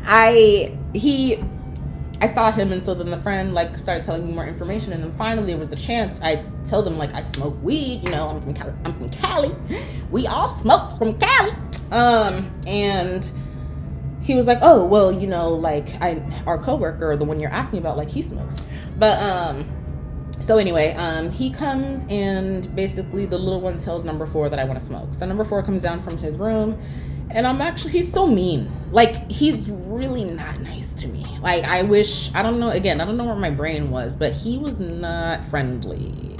I saw him, and so then the friend like started telling me more information, and then finally there was a chance I tell them like I smoke weed, you know, I'm from Cali. We all smoke from Cali. And he was like, oh well, you know, like our coworker, the one you're asking about, like he smokes. But so anyway, he comes, and basically the little one tells number 4 that I want to smoke. So number 4 comes down from his room, and he's so mean. Like, he's really not nice to me. Like, I don't know where my brain was, but he was not friendly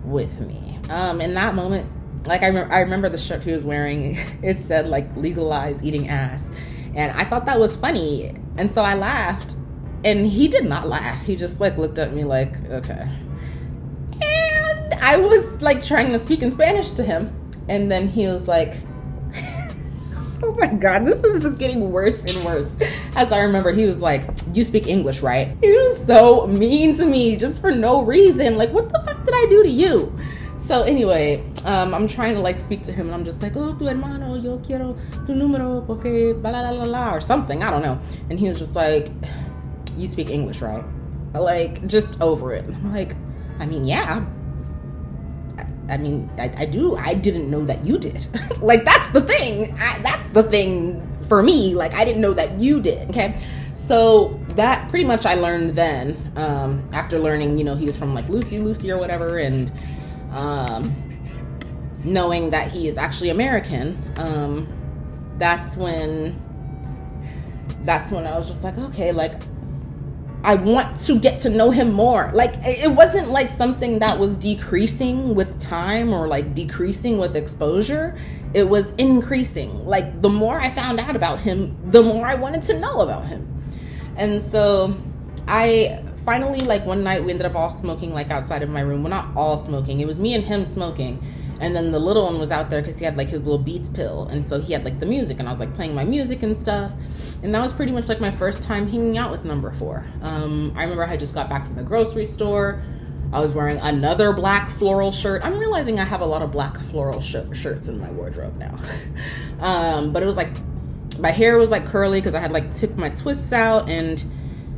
with me. In that moment, like, I remember the shirt he was wearing, it said, like, legalize eating ass. And I thought that was funny. And so I laughed. And he did not laugh. He just, like, looked at me like, okay. And I was, like, trying to speak in Spanish to him. And then he was like, oh my God, this is just getting worse and worse. As I remember, he was like, you speak English, right? He was so mean to me just for no reason. Like, what the fuck did I do to you? So anyway, I'm trying to like speak to him, and I'm just like, oh, tu hermano, yo quiero tu número porque bla la la la or something. I don't know. And he was just like, you speak English, right? Like, just over it. I'm like, I mean, yeah. I do. I didn't know that you did. Like, that's the thing. That's the thing for me. Like, I didn't know that you did. Okay. So that pretty much I learned then, after learning, you know, he was from like Lucy or whatever. And, knowing that he is actually American, that's when I was just like, okay, like, I want to get to know him more. Like, it wasn't like something that was decreasing with time or like decreasing with exposure. It was increasing. Like, the more I found out about him, the more I wanted to know about him. And so I finally, like, one night we ended up all smoking like outside of my room. Well, not all smoking. It was me and him smoking. And then the little one was out there because he had like his little Beats pill. And so he had like the music, and I was like playing my music and stuff. And that was pretty much like my first time hanging out with number 4. I remember I had just got back from the grocery store. I was wearing another black floral shirt. I'm realizing I have a lot of black floral shirts in my wardrobe now. But it was like, my hair was like curly because I had like took my twists out. And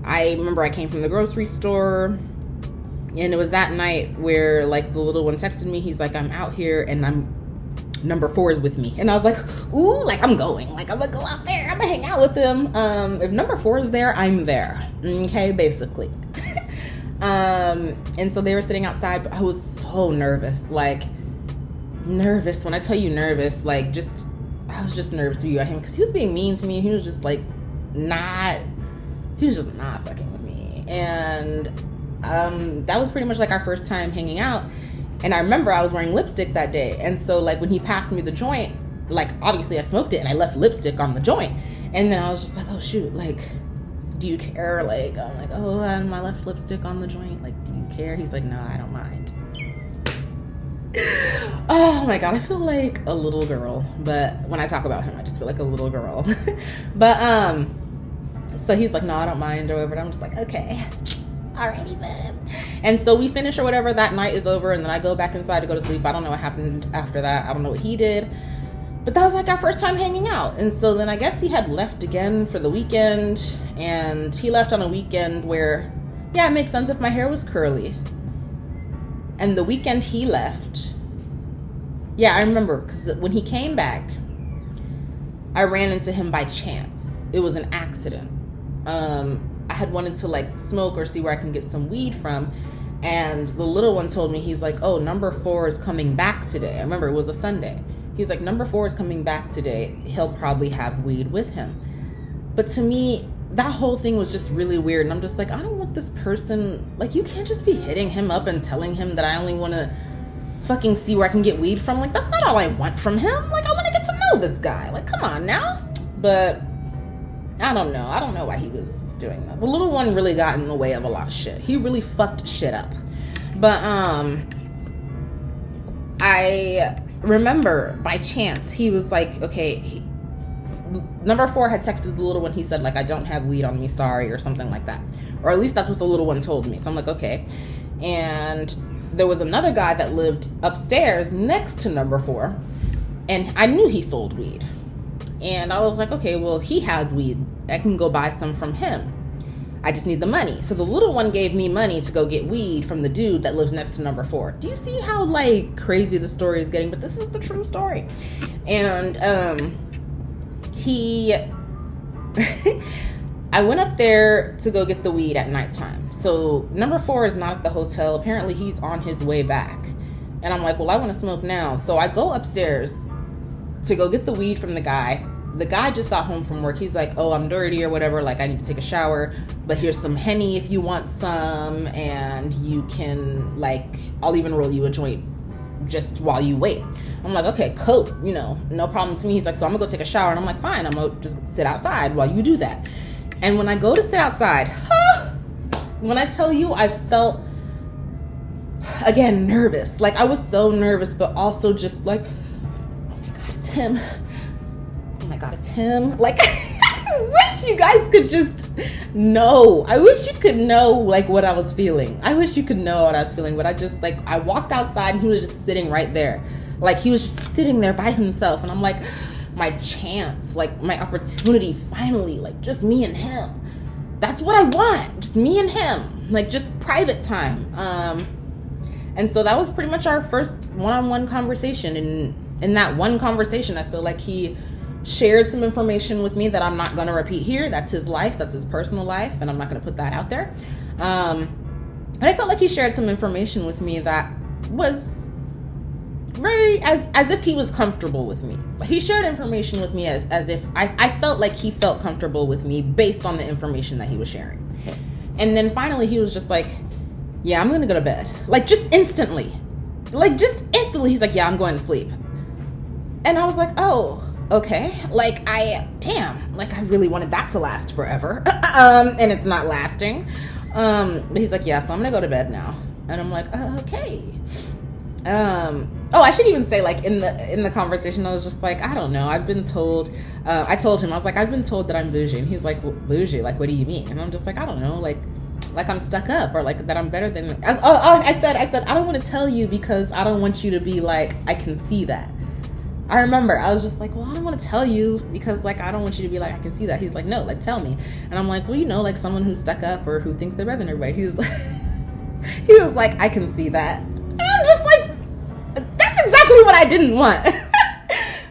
I remember I came from the grocery store. And it was that night where, like, the little one texted me. He's like, I'm out here, and number 4 is with me. And I was like, ooh, like, I'm going. Like, I'm gonna go out there. I'm gonna hang out with them. If number 4 is there, I'm there. Okay, basically. And so they were sitting outside, but I was so nervous. Like, nervous. When I tell you nervous, like, I was just nervous to be with him because he was being mean to me. He was just, like, not fucking with me. And that was pretty much like our first time hanging out. And I remember I was wearing lipstick that day, and so like when he passed me the joint, like obviously I smoked it and I left lipstick on the joint. And then I was just like, oh shoot, like, do you care? Like, I'm like, oh, I left lipstick on the joint, like, do you care? He's like, no, I don't mind. Oh my God, I feel like a little girl. But when I talk about him, I just feel like a little girl. But so he's like, no, I don't mind or whatever. And I'm just like, okay, alrighty then. And so we finish or whatever, that night is over, and then I go back inside to go to sleep. I don't know what happened after that. I don't know what he did. But that was like our first time hanging out. And so then I guess he had left again for the weekend. And he left on a weekend where, yeah, it makes sense if my hair was curly. And the weekend he left, yeah, I remember, because when he came back, I ran into him by chance. It was an accident. I had wanted to like smoke or see where I can get some weed from. And the little one told me, he's like, oh, number 4 is coming back today. I remember it was a Sunday. He's like, number 4 is coming back today. He'll probably have weed with him. But to me, that whole thing was just really weird. And I'm just like, I don't want this person, like, you can't just be hitting him up and telling him that I only want to fucking see where I can get weed from. Like, that's not all I want from him. Like, I want to get to know this guy. Like, come on now. But I don't know. I don't know why he was doing that. The little one really got in the way of a lot of shit. He really fucked shit up. But I remember by chance he was like, okay, number 4 had texted the little one. He said like, I don't have weed on me, sorry, or something like that. Or at least that's what the little one told me. So I'm like, okay. And there was another guy that lived upstairs next to number 4, and I knew he sold weed. And I was like, okay, well, he has weed. I can go buy some from him. I just need the money. So the little one gave me money to go get weed from the dude that lives next to number 4. Do you see how like crazy the story is getting? But this is the true story. And I went up there to go get the weed at nighttime. So number 4 is not at the hotel. Apparently he's on his way back. And I'm like, well, I want to smoke now. So I go upstairs to go get the weed from the guy. The guy just got home from work. He's like, oh, I'm dirty or whatever. Like, I need to take a shower. But here's some Henny if you want some. And you can, like, I'll even roll you a joint just while you wait. I'm like, okay, cool. You know, no problem to me. He's like, so I'm going to go take a shower. And I'm like, fine. I'm going to just sit outside while you do that. And when I go to sit outside, when I tell you I felt, again, nervous. Like, I was so nervous, but also just like, oh my God, it's him. Oh my God, it's him. Like, I wish you guys could just know. I wish you could know, like, what I was feeling. I wish you could know what I was feeling. But I just, like, I walked outside and he was just sitting right there. Like, he was just sitting there by himself. And I'm like, my chance, like, my opportunity, finally, like, just me and him. That's what I want. Just me and him. Like, just private time. And so that was pretty much our first one-on-one conversation. And in that one conversation, I feel like he shared some information with me that I'm not going to repeat here. That's his life. That's his personal life. And I'm not going to put that out there. And I felt like he shared some information with me that was very, as if he was comfortable with me. But he shared information with me as if I felt like he felt comfortable with me based on the information that he was sharing. And then finally he was just like, yeah, I'm going to go to bed. Like, just instantly. Like, just instantly. He's like, yeah, I'm going to sleep. And I was like, oh, okay. Like, damn. Like, I really wanted that to last forever. And it's not lasting. But he's like, yeah, so I'm going to go to bed now. And I'm like, okay. Oh, I should even say, like, in the conversation, I was just like, I don't know. I've been told, I told him, I was like, I've been told that I'm bougie. And he's like, bougie? Like, what do you mean? And I'm just like, I don't know. Like I'm stuck up, or like that I'm better than, I said, I don't want to tell you because I don't want you to be like, I can see that. I remember I was just like, well, I don't want to tell you because, like, I don't want you to be like, I can see that. He's like, no, like, tell me. And I'm like, well, you know, like someone who's stuck up or who thinks they're better than everybody. He was like, I can see that. And I'm just like, that's exactly what I didn't want.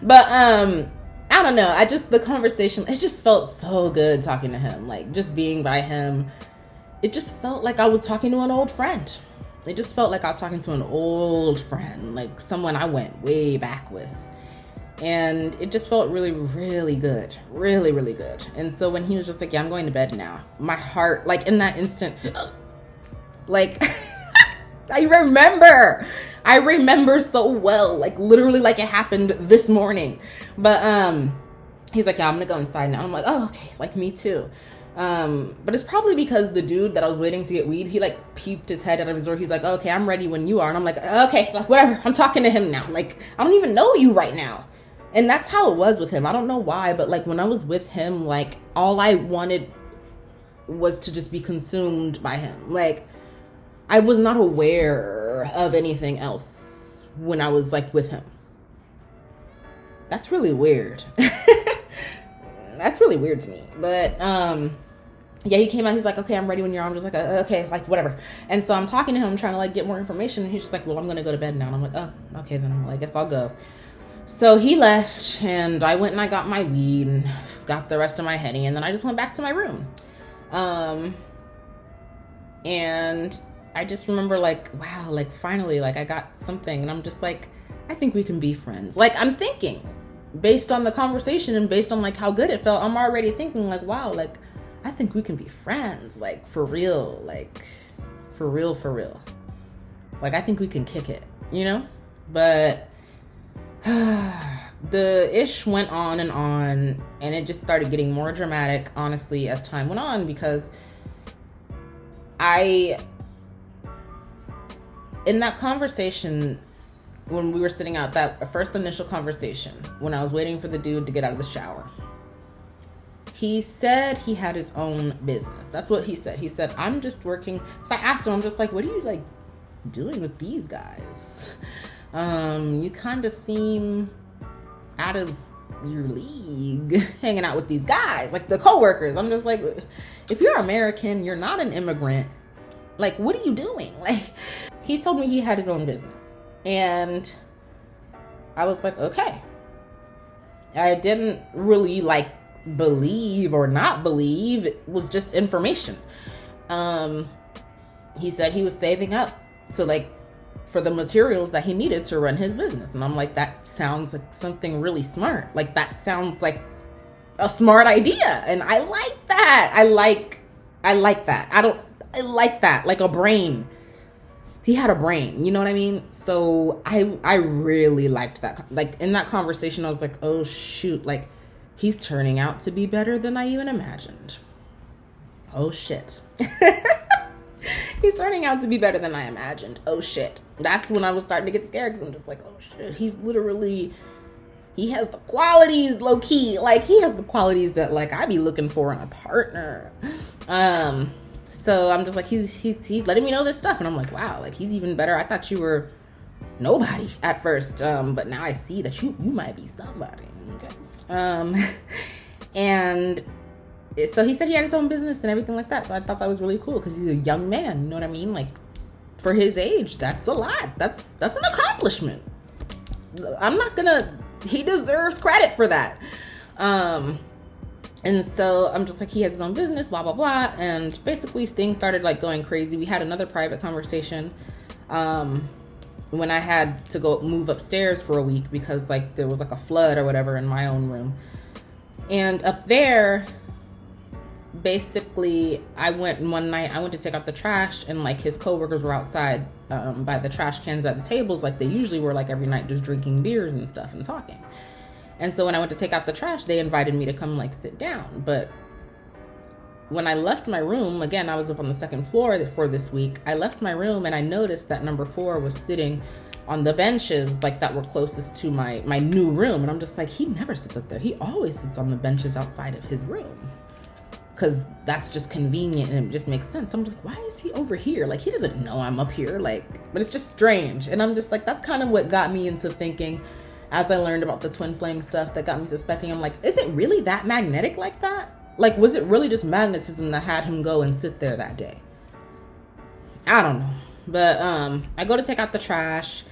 But I don't know. The conversation, it just felt so good talking to him. Like, just being by him, it just felt like I was talking to an old friend. It just felt like I was talking to an old friend, like someone I went way back with. And it just felt really, really good. Really, really good. And so when he was just like, yeah, I'm going to bed now, my heart, like, in that instant, like, I remember so well, like, literally like it happened this morning. But he's like, yeah, I'm gonna go inside now. I'm like, oh, okay, like, me too. But it's probably because the dude that I was waiting to get weed, he like peeped his head out of his door. He's like, oh, okay, I'm ready when you are. And I'm like, okay, like, whatever, I'm talking to him now. Like, I don't even know you right now. And that's how it was with him. I don't know why, but like when I was with him, like, all I wanted was to just be consumed by him. Like, I was not aware of anything else when I was like with him. That's really weird. That's really weird to me. But yeah, he came out, he's like, okay, I'm ready when you're on. I'm just like, okay, like, whatever. And so I'm talking to him, trying to like get more information, and he's just like, well, I'm gonna go to bed now. And I'm like, oh, okay, then I guess I'll go. So he left, and I went and I got my weed and got the rest of my Henny, and then I just went back to my room. And I just remember like, wow, like, finally, like, I got something. And I'm just like, I think we can be friends. Like, I'm thinking, based on the conversation and based on like how good it felt, I'm already thinking like, wow, like, I think we can be friends. Like, for real, like, for real. Like, I think we can kick it, you know? But the ish went on, and it just started getting more dramatic, honestly, as time went on, because in that conversation, when we were sitting out, that first initial conversation, when I was waiting for the dude to get out of the shower, he said he had his own business. That's what he said. He said, I'm just working. So I asked him, I'm just like, what are you like doing with these guys? You kind of seem out of your league hanging out with these guys, like the coworkers. I'm just like, if you're American, you're not an immigrant. Like, what are you doing? Like, he told me he had his own business. And I was like, okay. I didn't really like believe or not believe. It was just information. He said he was saving up to like for the materials that he needed to run his business. And I'm like, that sounds like something really smart. Like, that sounds like a smart idea. And I like that. I like that. I like that. Like a brain. He had a brain, you know what I mean? So I really liked that. Like, in that conversation, I was like, oh shoot, like, he's turning out to be better than I even imagined. Oh shit. He's turning out to be better than I imagined. Oh shit. That's when I was starting to get scared, because I'm just like, oh shit, he has the qualities, low key. Like, he has the qualities that like I be looking for in a partner. So I'm just like, he's letting me know this stuff, and I'm like, wow, like, he's even better. I thought you were nobody at first, but now I see that you might be somebody. Okay. And so he said he had his own business and everything like that. So I thought that was really cool, because he's a young man. You know what I mean? Like, for his age, that's a lot. That's an accomplishment. He deserves credit for that. And so I'm just like, he has his own business, blah, blah, blah. And basically things started like going crazy. We had another private conversation when I had to go move upstairs for a week, because like there was like a flood or whatever in my own room. And up there, basically I went to take out the trash, and like his coworkers were outside by the trash cans at the tables, like they usually were, like every night, just drinking beers and stuff and talking. And so when I went to take out the trash, they invited me to come like sit down. But when I left my room, again, I was up on the second floor for this week. I left my room and I noticed that number 4 was sitting on the benches like that were closest to my new room. And I'm just like, he never sits up there. He always sits on the benches outside of his room, because that's just convenient and it just makes sense. I'm like, why is he over here? Like, he doesn't know I'm up here. Like, but it's just strange. And I'm just like, that's kind of what got me into thinking, as I learned about the twin flame stuff, that got me suspecting. I'm like, is it really that magnetic like that? Like, was it really just magnetism that had him go and sit there that day? I don't know. But I go to take out the trash,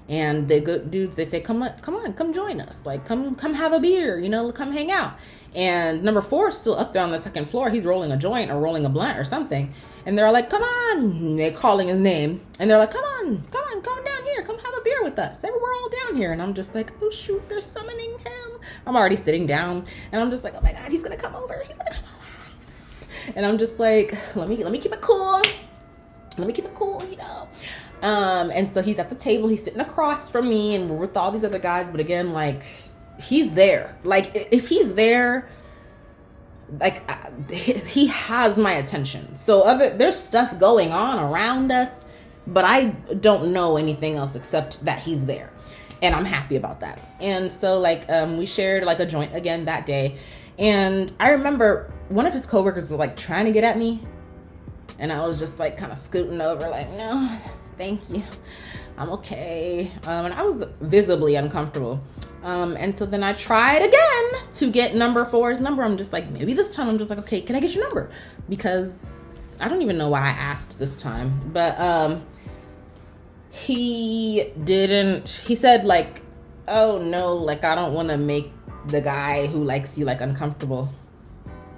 and the good dudes, they say, come on, come join us. Like, come have a beer, you know, come hang out. And number 4 is still up there on the second floor. He's rolling a joint or rolling a blunt or something. And they're like, come on. They're calling his name. And they're like, come on, come down here. Come have a beer with us. We're all down here. And I'm just like, oh shoot, they're summoning him. I'm already sitting down. And I'm just like, oh my God, he's going to come over. And I'm just like, let me keep it cool. You know. And so he's at the table. He's sitting across from me, and we're with all these other guys. But again, like, he's there. Like, if he's there, like, he has my attention. So there's stuff going on around us, but I don't know anything else except that he's there, and I'm happy about that. And so like, we shared like a joint again that day, and I remember one of his coworkers was like trying to get at me, and I was just like kind of scooting over, like, no, thank you, I'm okay. And I was visibly uncomfortable. And so then I tried again to get number 4's number. I'm just like, maybe this time I'm just like, okay, can I get your number? Because I don't even know why I asked this time. But he said like, oh no, like, I don't want to make the guy who likes you like uncomfortable.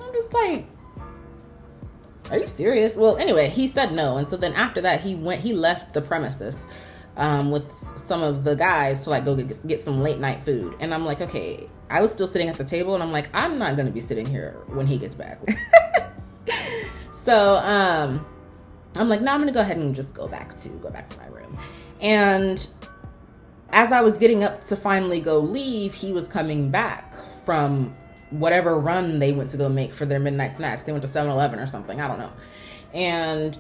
I'm just like, are you serious? Well, anyway, he said no. And so then after that, he left the premises with some of the guys to like go get some late night food. And I'm like, okay, I was still sitting at the table, and I'm like, I'm not going to be sitting here when he gets back. So I'm like, no, I'm going to go ahead and just go back to my room. And as I was getting up to finally go leave, he was coming back from whatever run they went to go make for their midnight snacks. They went to 7-Eleven or something, I don't know. And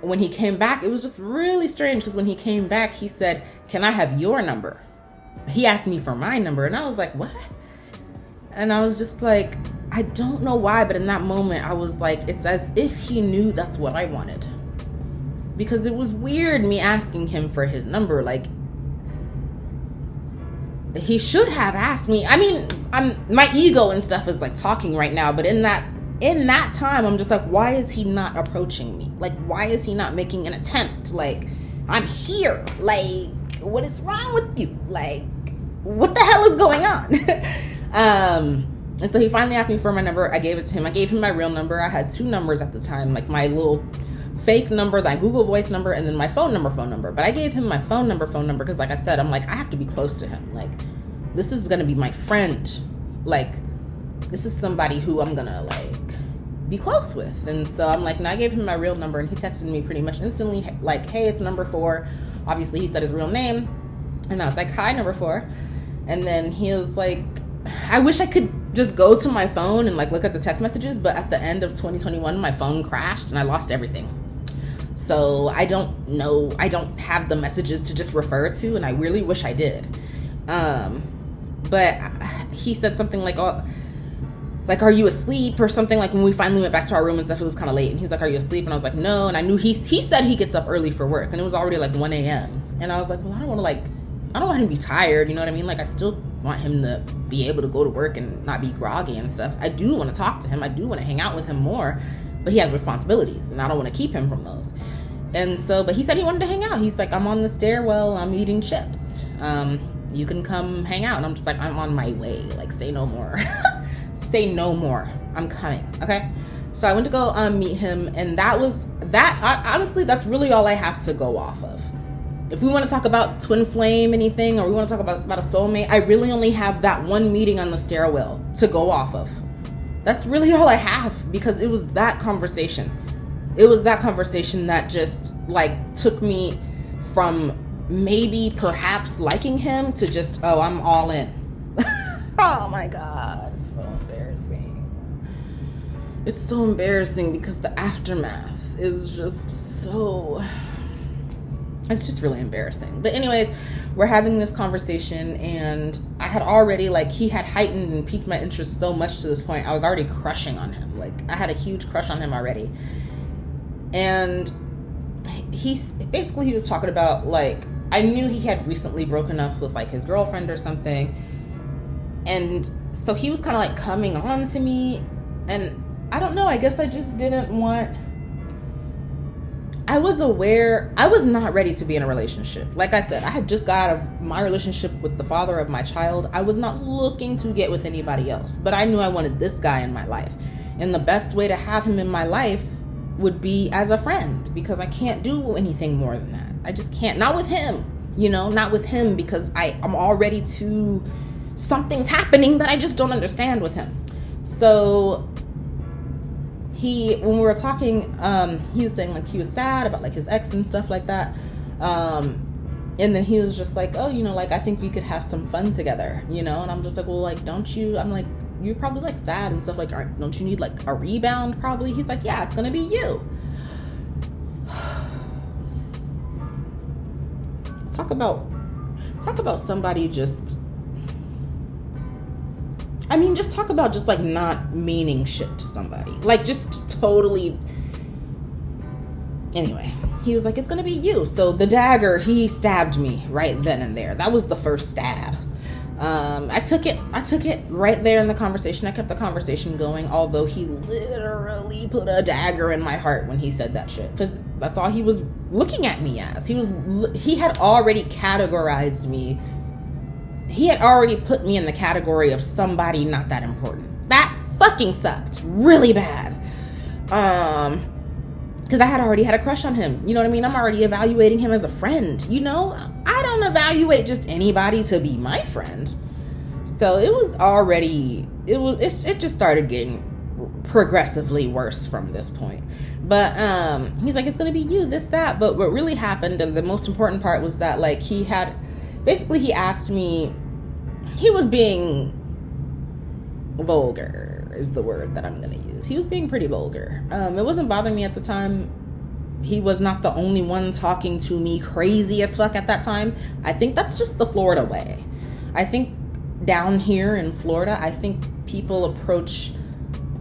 when he came back, it was just really strange, because when he came back, he said, can I have your number? He asked me for my number, and I was like, what? And I was just like, I don't know why, but in that moment, I was like, it's as if he knew that's what I wanted. Because it was weird me asking him for his number. Like, he should have asked me. I mean, my ego and stuff is like talking right now, but in that time, I'm just like, why is he not approaching me? Like, why is he not making an attempt? Like, I'm here. Like, what is wrong with you? Like, what the hell is going on? And so he finally asked me for my number. I gave it to him. I gave him my real number. I had 2 numbers at the time, like my little fake number, my Google Voice number, and then my phone number. But I gave him my phone number, because like I said, I'm like, I have to be close to him. Like, this is going to be my friend. Like, this is somebody who I'm going to, like, be close with. And so I'm like, no, I gave him my real number, and he texted me pretty much instantly, like, hey, it's number 4. Obviously, he said his real name. And I was like, hi, number 4. And then he was like, I wish I could just go to my phone and like look at the text messages, but at the end of 2021 my phone crashed and I lost everything, so I don't have the messages to just refer to, and I really wish I did. But he said something like, oh, like, are you asleep or something? Like, when we finally went back to our room and stuff, it was kind of late, and he's like, are you asleep? And I was like, no. And I knew he said he gets up early for work, and it was already like 1 a.m. and I was like, well, I don't want him to be tired, you know what I mean? Like, I still want him to be able to go to work and not be groggy and stuff. I do want to talk to him. I do want to hang out with him more, but he has responsibilities, and I don't want to keep him from those. And so, but he said he wanted to hang out. He's like, I'm on the stairwell, I'm eating chips. You can come hang out. And I'm just like, I'm on my way. Like, say no more. Say no more. I'm coming. Okay. So I went to go meet him, and honestly, that's really all I have to go off of. If we want to talk about twin flame anything, or we want to talk about a soulmate, I really only have that one meeting on the stairwell to go off of. That's really all I have, because it was that conversation. It was that conversation that just like took me from maybe perhaps liking him to just, oh, I'm all in. Oh my God, it's so embarrassing. It's so embarrassing because the aftermath is just so... It's just really embarrassing. But anyways, we're having this conversation, and I had already, like, he had heightened and piqued my interest so much to this point. I was already crushing on him. Like, I had a huge crush on him already. And he was talking about, like, I knew he had recently broken up with, like, his girlfriend or something. And so he was kind of, like, coming on to me. And I don't know, I guess I just didn't want... I was aware, I was not ready to be in a relationship. Like I said, I had just got out of my relationship with the father of my child. I was not looking to get with anybody else, but I knew I wanted this guy in my life. And the best way to have him in my life would be as a friend, because I can't do anything more than that. I just can't. Not with him, not with him, because I'm already something's happening that I just don't understand with him. So when we were talking, he was saying, like, he was sad about, like, his ex and stuff like that. And then he was just like, oh, like, I think we could have some fun together, And I'm just like, well, like, I'm like, you're probably, like, sad and stuff. Like, don't you need, like, a rebound probably? He's like, yeah, it's going to be you. Talk about somebody just... just talk about just, like, not meaning shit to somebody. Like, just totally... Anyway, he was like, it's gonna be you. So the dagger, he stabbed me right then and there. That was the first stab. I took it right there in the conversation. I kept the conversation going, although he literally put a dagger in my heart when he said that shit. Because that's all he was looking at me as. He had already categorized me. He had already put me in the category of somebody not that important. That fucking sucked really bad. Because I had already had a crush on him. You know what I mean? I'm already evaluating him as a friend. I don't evaluate just anybody to be my friend. So it just started getting progressively worse from this point. But he's like, it's gonna be you, this, that. But what really happened, and the most important part, was that, like, he asked me, he was being vulgar is the word that I'm going to use. He was being pretty vulgar. It wasn't bothering me at the time. He was not the only one talking to me crazy as fuck at that time. I think that's just the Florida way. I think down here in Florida, I think people approach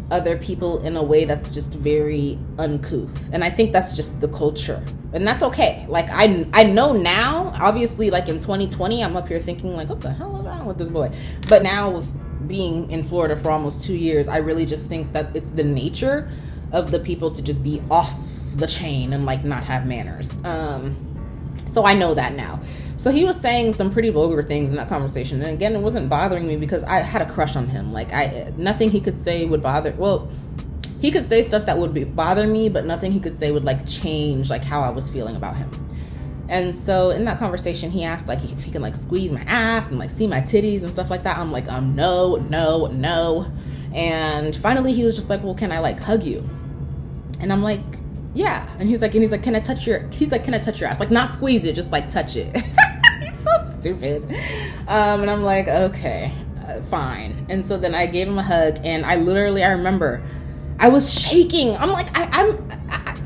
other people in a way that's just very uncouth. And I think that's just the culture. And that's okay. Like, I know now, obviously, like in 2020, I'm up here thinking like, what the hell is wrong with this boy? But now with being in Florida for almost 2 years, I really just think that it's the nature of the people to just be off the chain and like not have manners. So I know that now. So he was saying some pretty vulgar things in that conversation. And again, it wasn't bothering me because I had a crush on him. Like, nothing he could say would bother. Well, he could say stuff that would bother me, but nothing he could say would like change like how I was feeling about him. And so in that conversation, he asked like if he can like squeeze my ass and like see my titties and stuff like that. I'm like, no. And finally he was just like, well, can I like hug you? And I'm like, yeah. And he's like, can I touch your ass? Like, not squeeze it, just like touch it. He's so stupid. And I'm like, okay, fine. And so then I gave him a hug, and I remember I was shaking. I'm like,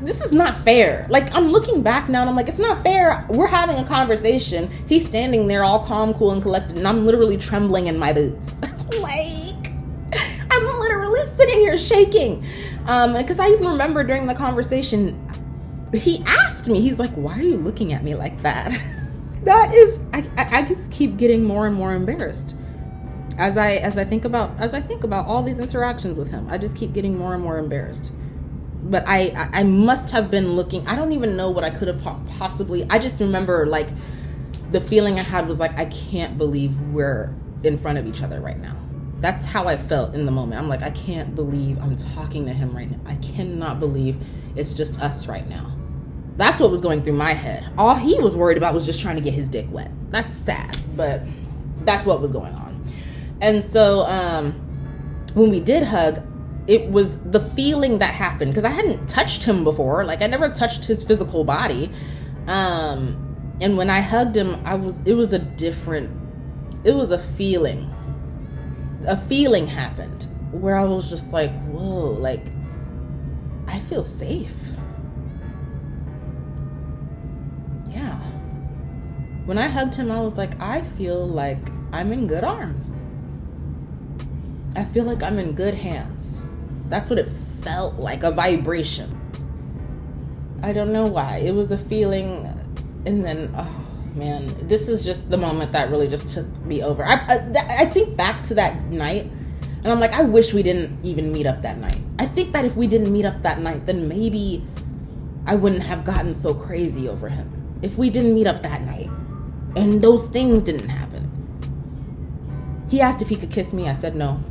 this is not fair. Like, I'm looking back now and I'm like, it's not fair. We're having a conversation. He's standing there all calm, cool, and collected, and I'm literally trembling in my boots. Like, I'm literally sitting here shaking. Because I even remember during the conversation, he asked me, he's like, why are you looking at me like that? That is, I just keep getting more and more embarrassed. As I think about all these interactions with him, I just keep getting more and more embarrassed. But I must have been looking, I don't even know what I could have possibly, I just remember like the feeling I had was like, I can't believe we're in front of each other right now. That's how I felt in the moment. I'm like, I can't believe I'm talking to him right now. I cannot believe it's just us right now. That's what was going through my head. All he was worried about was just trying to get his dick wet. That's sad, but that's what was going on. And so when we did hug, it was the feeling that happened, because I hadn't touched him before. Like, I never touched his physical body. And when I hugged him, it was a feeling. A feeling happened where I was just like, whoa, like, I feel safe. Yeah. When I hugged him, I was like, I feel like I'm in good arms. I feel like I'm in good hands. That's what it felt like, a vibration. I don't know why. It was a feeling, and then, oh man, this is just the moment that really just took me over. I think back to that night, and I'm like, I wish we didn't even meet up that night. I think that if we didn't meet up that night, then maybe I wouldn't have gotten so crazy over him. If we didn't meet up that night, and those things didn't happen. He asked if he could kiss me. I said no.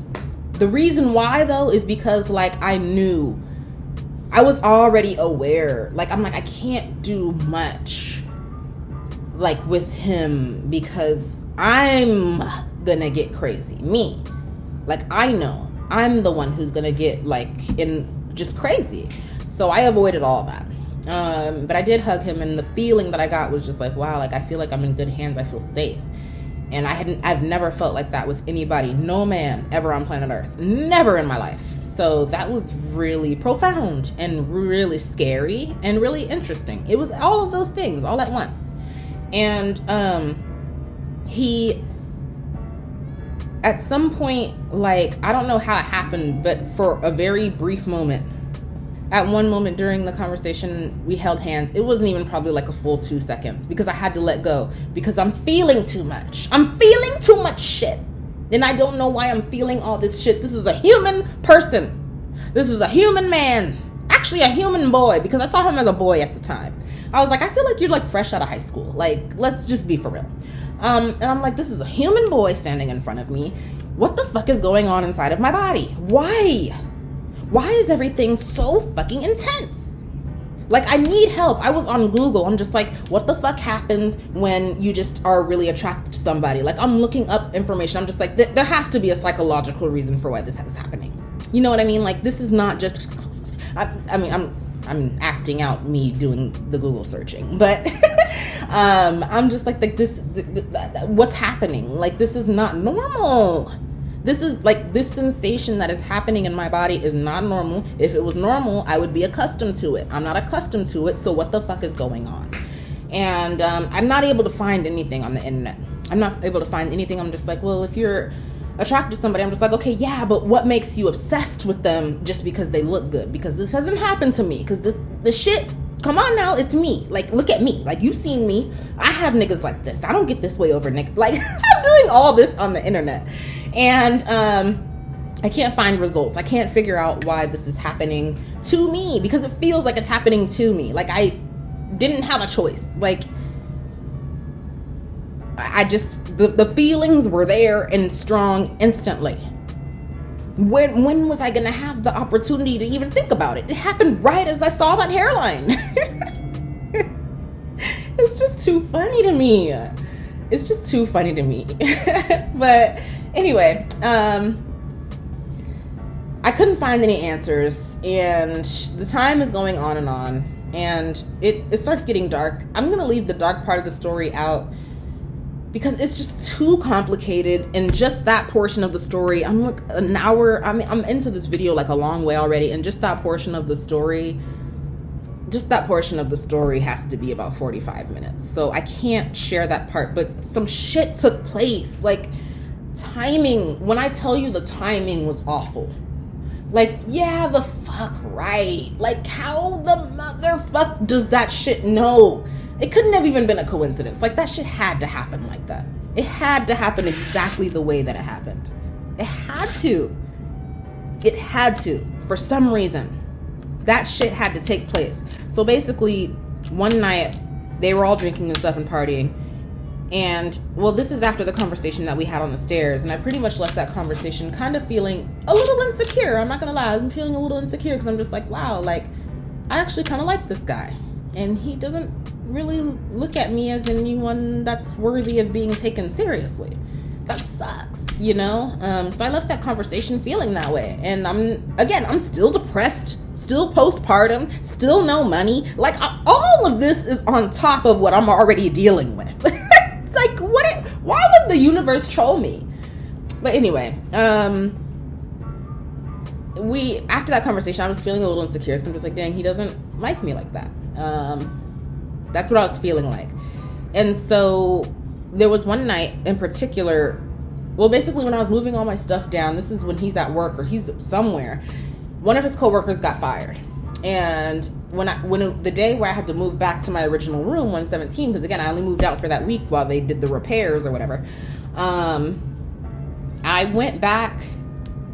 The reason why, though, is because, like, I knew. I was already aware. Like, I'm like, I can't do much, like, with him, because I'm gonna get crazy. Me. Like, I know. I'm the one who's gonna get, like, just crazy. So I avoided all that. But I did hug him, and the feeling that I got was just like, wow, like, I feel like I'm in good hands. I feel safe. And I've never felt like that with anybody, no man ever on planet Earth, never in my life. So that was really profound and really scary and really interesting. It was all of those things all at once. And he, at some point, like, I don't know how it happened, but for a very brief moment, at one moment during the conversation, we held hands. It wasn't even probably like a full 2 seconds, because I had to let go, because I'm feeling too much. I'm feeling too much shit. And I don't know why I'm feeling all this shit. This is a human person. This is a human man. Actually, a human boy, because I saw him as a boy at the time. I was like, I feel like you're like fresh out of high school. Like, let's just be for real. And I'm like, this is a human boy standing in front of me. What the fuck is going on inside of my body? Why? Why is everything so fucking intense? Like, I need help. I was on Google. I'm just like, what the fuck happens when you just are really attracted to somebody? Like, I'm looking up information. I'm just like, there has to be a psychological reason for why this is happening. You know what I mean? Like, this is not just, I'm acting out me doing the Google searching, but I'm just like this, what's happening? Like, this is not normal. This is like, this sensation that is happening in my body is not normal. If it was normal, I would be accustomed to it. I'm not accustomed to it, so what the fuck is going on? And I'm not able to find anything on the internet. I'm not able to find anything. I'm just like, well, if you're attracted to somebody, I'm just like, okay, yeah, but what makes you obsessed with them just because they look good? Because this hasn't happened to me. Because this shit, come on now, it's me. Like, look at me. Like, you've seen me. I have niggas like this. I don't get this way over niggas. Like, I'm doing all this on the internet. And I can't find results. I can't figure out why this is happening to me, because it feels like it's happening to me. Like, I didn't have a choice. Like, I just, the feelings were there and strong instantly. When was I gonna have the opportunity to even think about it? It happened right as I saw that hairline. It's just too funny to me. It's just too funny to me. But anyway, I couldn't find any answers, and the time is going on, and it starts getting dark. I'm gonna leave the dark part of the story out because it's just too complicated, and just that portion of the story, I'm like an hour, I'm into this video like a long way already, and just that portion of the story has to be about 45 minutes. So I can't share that part, but some shit took place. Like, timing, when I tell you the timing was awful. Like, yeah, the fuck right. Like, how the motherfuck does that shit know? It couldn't have even been a coincidence. Like, that shit had to happen like that. It had to happen exactly the way that it happened. It had to. It had to. For some reason. That shit had to take place. So basically, one night, they were all drinking and stuff and partying. And, well, this is after the conversation that we had on the stairs. And I pretty much left that conversation kind of feeling a little insecure. I'm not going to lie. I'm feeling a little insecure because I'm just like, wow, like, I actually kind of like this guy. And he doesn't really look at me as anyone that's worthy of being taken seriously. That sucks, you know? So I left that conversation feeling that way. And I'm still depressed, still postpartum, still no money. Like, all of this is on top of what I'm already dealing with. Like, why would the universe troll me? But anyway, after that conversation, I was feeling a little insecure because I'm just like, dang, he doesn't like me like that. That's what I was feeling like. And so there was one night in particular, well, basically when I was moving all my stuff down, this is when he's at work or he's somewhere, one of his coworkers got fired. And when the day where I had to move back to my original room, 117, because again, I only moved out for that week while they did the repairs or whatever, I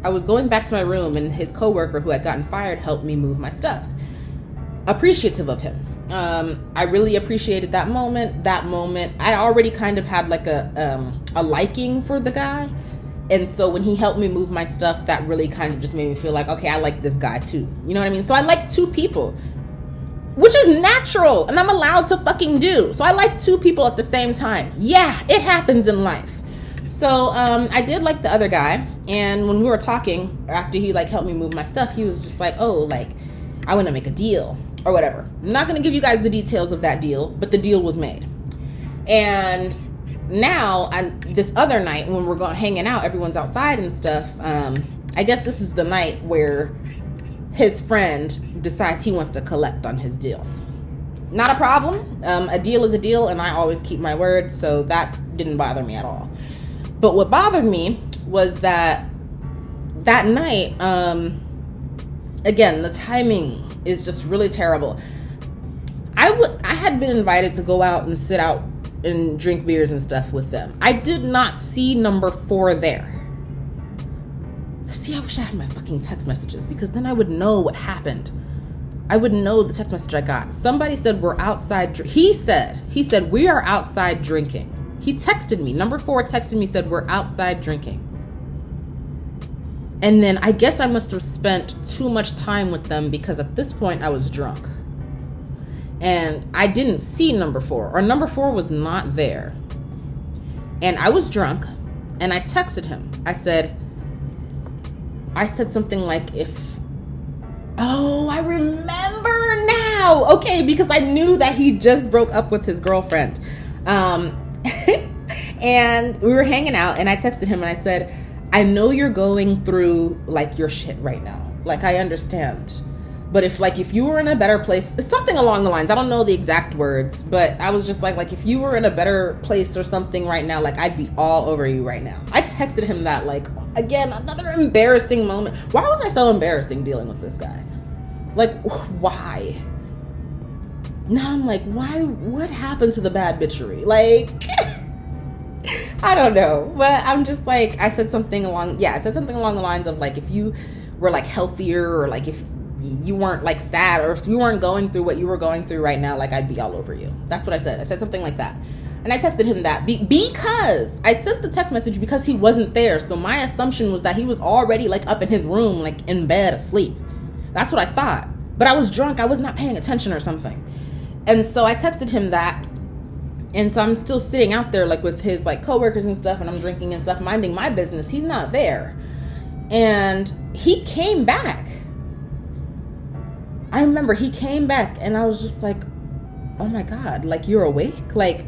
was going back to my room, and his coworker who had gotten fired helped me move my stuff. Appreciative of him. I really appreciated that moment. I already kind of had like a liking for the guy. And so when he helped me move my stuff, that really kind of just made me feel like, okay, I like this guy too. You know what I mean? So I like two people, which is natural and I'm allowed to fucking do. So I like two people at the same time. Yeah, it happens in life. So I did like the other guy. And when we were talking, after he like helped me move my stuff, he was just like, oh, like, I want to make a deal or whatever. I'm not going to give you guys the details of that deal, but the deal was made. And now, this other night when we're hanging out, everyone's outside and stuff. I guess this is the night where his friend decides he wants to collect on his deal. Not a problem. A deal is a deal, and I always keep my word, so that didn't bother me at all. But what bothered me was that night, again, the timing is just really terrible. I had been invited to go out and sit out and drink beers and stuff with them. I did not see number 4 there. See, I wish I had my fucking text messages, because then I would know what happened. I would know the text message I got. Somebody said we're outside. He said we are outside drinking. He texted me. Number 4 texted me, said we're outside drinking. And then I guess I must have spent too much time with them, because at this point I was drunk. And I didn't see number 4, or number 4 was not there. And I was drunk, and I texted him. I said something like, I remember now. Okay, because I knew that he just broke up with his girlfriend. And we were hanging out, and I texted him and I said, I know you're going through like your shit right now. Like, I understand. But if you were in a better place, it's something along the lines, I don't know the exact words, but I was just like if you were in a better place or something right now, like I'd be all over you right now. I texted him that, like, again, another embarrassing moment. Why was I so embarrassing dealing with this guy? Like, why? Now I'm like, why? What happened to the bad bitchery? Like, I don't know, but I'm just like, I said something along the lines of like, if you were like healthier, or like if you weren't like sad, or if you weren't going through what you were going through right now, like I'd be all over you. That's what I said. I said something like that. And I texted him that because I sent the text message because he wasn't there. So my assumption was that he was already like up in his room, like in bed asleep. That's what I thought. But I was drunk. I was not paying attention or something. And so I texted him that. And so I'm still sitting out there like with his like coworkers and stuff, and I'm drinking and stuff, minding my business. He's not there. And he came back. I remember he came back and I was just like, oh my God, like you're awake? Like,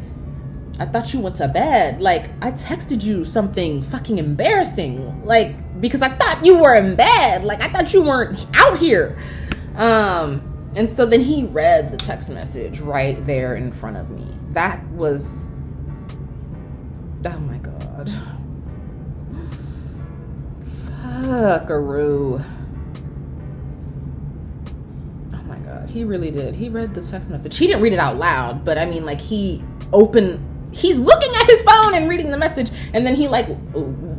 I thought you went to bed. Like, I texted you something fucking embarrassing. Like, because I thought you were in bed. Like, I thought you weren't out here. And so then he read the text message right there in front of me. That was, oh my God. Fuckaroo. He really did. He read the text message. He didn't read it out loud, but I mean, like, he's looking at his phone and reading the message, and then he like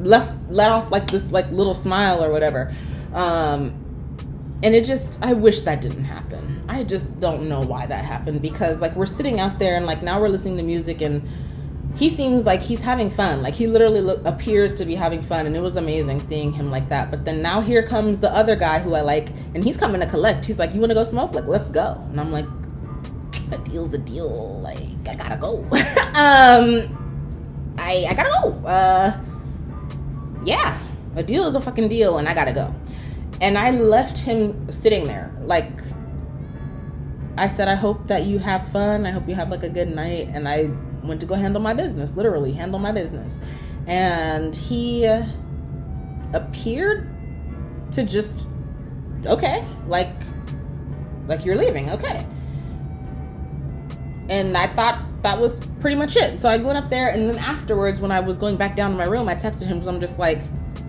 let off like this like little smile or whatever. And it just, I wish that didn't happen. I just don't know why that happened, because like we're sitting out there and like now we're listening to music and he seems like he's having fun. Like he literally appears to be having fun, and it was amazing seeing him like that. But then now here comes the other guy who I like, and he's coming to collect. He's like, you want to go smoke? Like, let's go. And I'm like, a deal's a deal. Like, I gotta go. I gotta go. Yeah, a deal is a fucking deal, and I gotta go. And I left him sitting there. Like, I said, I hope that you have fun. I hope you have like a good night. And I went to go handle my business, literally handle my business. And he appeared to just, okay, like you're leaving, okay. And I thought that was pretty much it. So I went up there, and then afterwards, when I was going back down to my room, I texted him because I'm just like,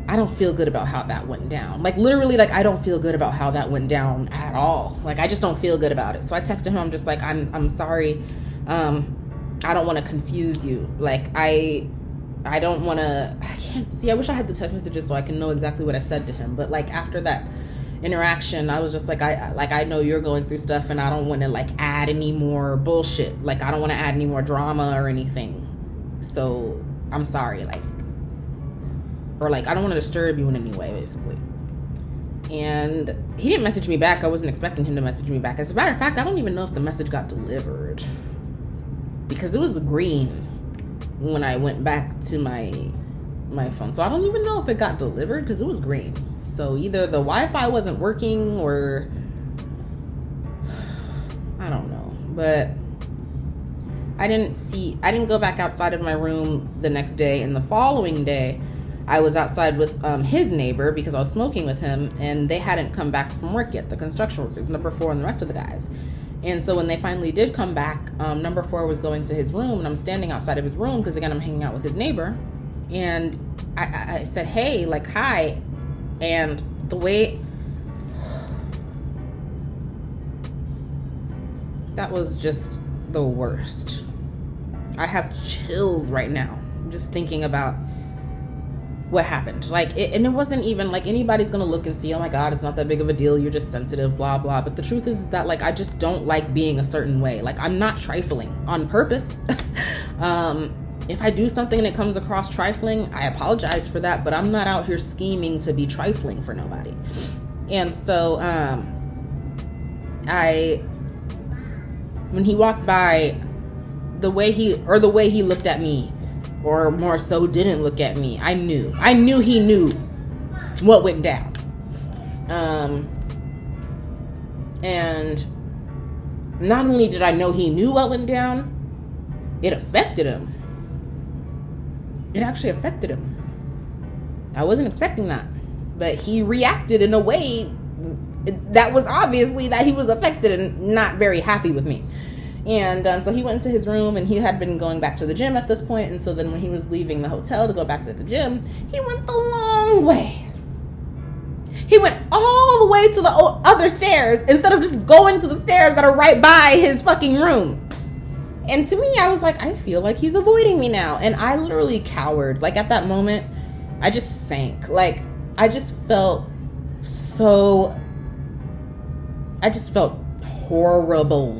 I don't feel good about how that went down. Like, literally, like, I don't feel good about how that went down at all. Like, I just don't feel good about it. So I texted him, I'm just like, I'm sorry. I don't want to confuse you. Like, I don't want to, I can't see, I wish I had the text messages so I can know exactly what I said to him. But like after that interaction, I was just like, I know you're going through stuff, and I don't want to like add any more bullshit. Like, I don't want to add any more drama or anything. So I'm sorry, like, or like, I don't want to disturb you in any way, basically. And he didn't message me back. I wasn't expecting him to message me back. As a matter of fact, I don't even know if the message got delivered, because it was green when I went back to my phone. So I don't even know if it got delivered, because it was green. So either the Wi-Fi wasn't working, or I don't know. But I didn't go back outside of my room the next day. And the following day, I was outside with his neighbor, because I was smoking with him, and they hadn't come back from work yet, the construction workers, number 4 and the rest of the guys. And so when they finally did come back, number 4 was going to his room, and I'm standing outside of his room because, again, I'm hanging out with his neighbor. And I said, hey, like, hi. And the way, that was just the worst. I have chills right now just thinking about what happened. Like, and it wasn't even like anybody's gonna look and see, oh my God, it's not that big of a deal, you're just sensitive, blah blah. But the truth is that, like, I just don't like being a certain way. Like, I'm not trifling on purpose. If I do something and it comes across trifling, I apologize for that, but I'm not out here scheming to be trifling for nobody. And so when he walked by, the way he looked at me, or more so didn't look at me, I knew he knew what went down. And not only did I know he knew what went down, it affected him. It actually affected him. I wasn't expecting that, but he reacted in a way that was obviously that he was affected and not very happy with me. And so he went into his room, and he had been going back to the gym at this point. And so then when he was leaving the hotel to go back to the gym, he went the long way. He went all the way to the other stairs instead of just going to the stairs that are right by his fucking room. And to me, I was like, I feel like he's avoiding me now. And I literally cowered. Like, at that moment, I just sank. Like, I just felt horrible.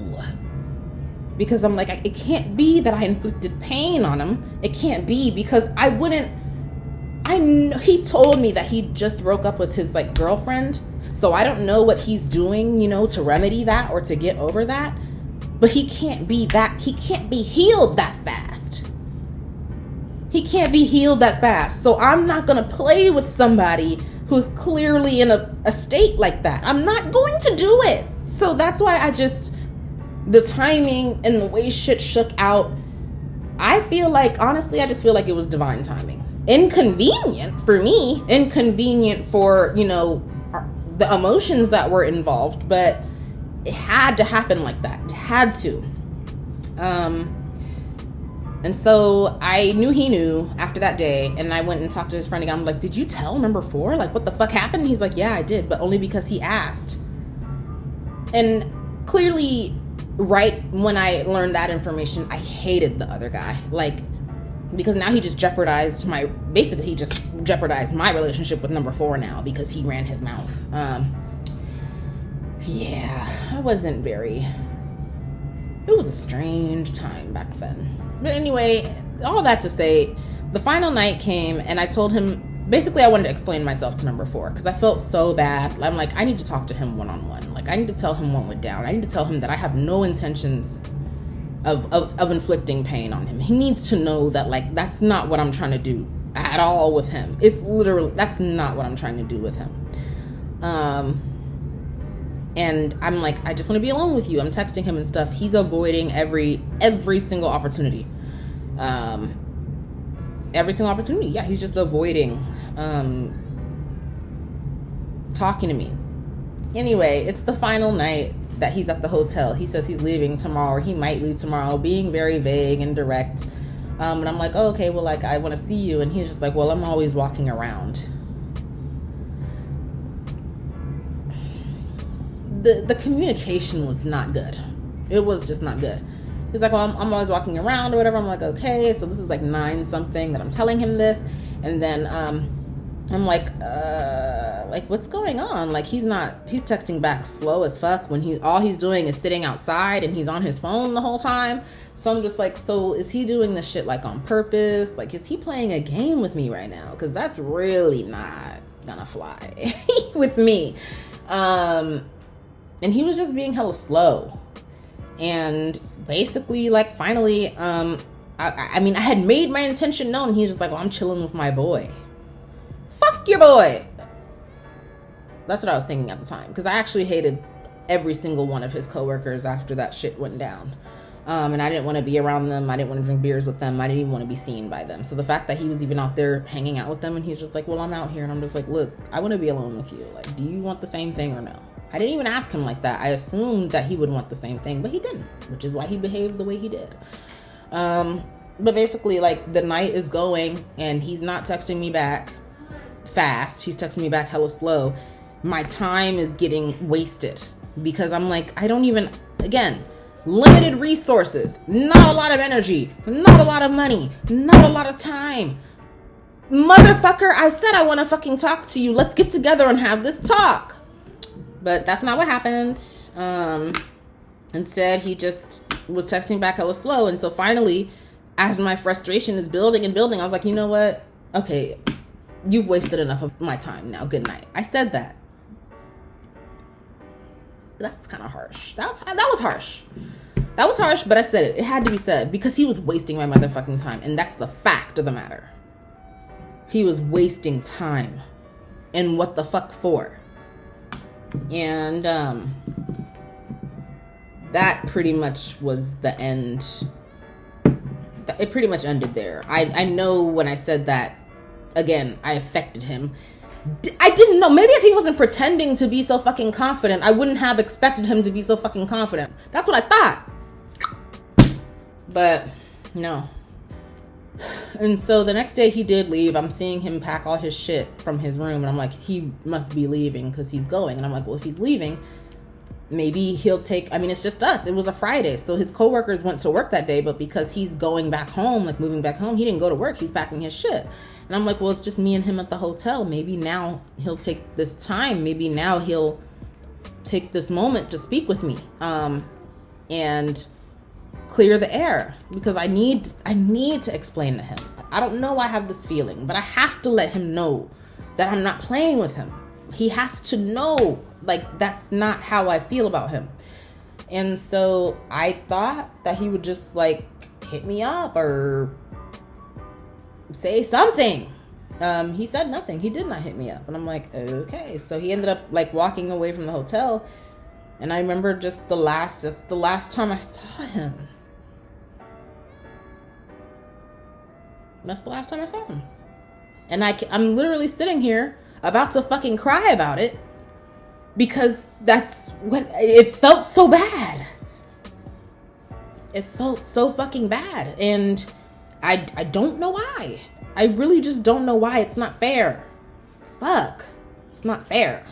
Because I'm like, it can't be that I inflicted pain on him. It can't be, because he told me that he just broke up with his like girlfriend. So I don't know what he's doing, to remedy that or to get over that. But he can't be healed that fast. He can't be healed that fast. So I'm not going to play with somebody who's clearly in a state like that. I'm not going to do it. So that's why the timing and the way shit shook out, I feel like, honestly, I just feel like it was divine timing. Inconvenient for me, inconvenient for, the emotions that were involved, but it had to happen like that. It had to. And so I knew he knew after that day, and I went and talked to his friend again. I'm like, did you tell number 4? Like, what the fuck happened? He's like, yeah, I did, but only because he asked. And clearly, right when I learned that information, I hated the other guy. Like, because now he just jeopardized my relationship with number 4 now, because he ran his mouth. Yeah, it was a strange time back then. But anyway, all that to say, the final night came, and I told him, basically I wanted to explain myself to number 4, because I felt so bad. I'm like, I need to talk to him one-on-one. Like, I need to tell him what went down. I need to tell him that I have no intentions of inflicting pain on him. He needs to know that, like, that's not what I'm trying to do at all with him. It's literally, that's not what I'm trying to do with him. And I'm like, I just want to be alone with you. I'm texting him and stuff. He's avoiding every single opportunity. Every single opportunity. Yeah, he's just avoiding talking to me. Anyway, it's the final night that he's at the hotel. He says he's leaving tomorrow, or he might leave tomorrow, being very vague and direct. And I'm like, oh, okay, well, like, I want to see you. And he's just like, well, I'm always walking around. The communication was not good. It was just not good. He's like, well, I'm always walking around or whatever. I'm like, okay, so this is like 9 something that I'm telling him this. And then I'm like, what's going on? Like, he's texting back slow as fuck when all he's doing is sitting outside, and he's on his phone the whole time. So I'm just like, so is he doing this shit like on purpose? Like, is he playing a game with me right now? Because that's really not gonna fly with me. And he was just being hella slow. And basically, like, finally, I had made my intention known. He's just like, well, I'm chilling with my boy. Fuck your boy. That's what I was thinking at the time. Because I actually hated every single one of his coworkers after that shit went down. And I didn't want to be around them. I didn't want to drink beers with them. I didn't even want to be seen by them. So the fact that he was even out there hanging out with them, and he's just like, well, I'm out here. And I'm just like, look, I want to be alone with you. Like, do you want the same thing or no? I didn't even ask him like that. I assumed that he would want the same thing, but he didn't, which is why he behaved the way he did. But basically, like, the night is going, and he's not texting me back fast. He's texting me back hella slow. My time is getting wasted because I'm like, I don't even, again, limited resources, not a lot of energy, not a lot of money, not a lot of time. Motherfucker, I said I want to fucking talk to you. Let's get together and have this talk. But that's not what happened. Instead, he just was texting back hella slow. And so finally, as my frustration is building and building, I was like, you know what? Okay, you've wasted enough of my time now. Good night. I said that. That's kind of harsh. That was harsh. That was harsh, but I said it. It had to be said because he was wasting my motherfucking time. And that's the fact of the matter. He was wasting time. And what the fuck for? And that pretty much was the end. It pretty much ended there. I know when I said that, again, I affected him. I didn't know. Maybe if he wasn't pretending to be so fucking confident, I wouldn't have expected him to be so fucking confident. That's what I thought. But no. And so the next day he did leave. I'm seeing him pack all his shit from his room, and I'm like, he must be leaving because he's going. And I'm like, well, if he's leaving, maybe he'll take, I mean, it's just us. It was a Friday. So his coworkers went to work that day, but because he's going back home, like moving back home, he didn't go to work. He's packing his shit. And I'm like, well, it's just me and him at the hotel. Maybe now he'll take this time. Maybe now he'll take this moment to speak with me, and clear the air, because I need to explain to him. I don't know why I have this feeling, but I have to let him know that I'm not playing with him. He has to know, like, that's not how I feel about him. And so I thought that he would just like hit me up or say something. He said nothing. He did not hit me up. And I'm like, okay. So he ended up like walking away from the hotel. And I remember just the last time I saw him. That's the last time I saw him. And I'm literally sitting here about to fucking cry about it, because that's what it felt so bad. It felt so fucking bad. And I don't know why. I really just don't know why. It's not fair. Fuck. It's not fair.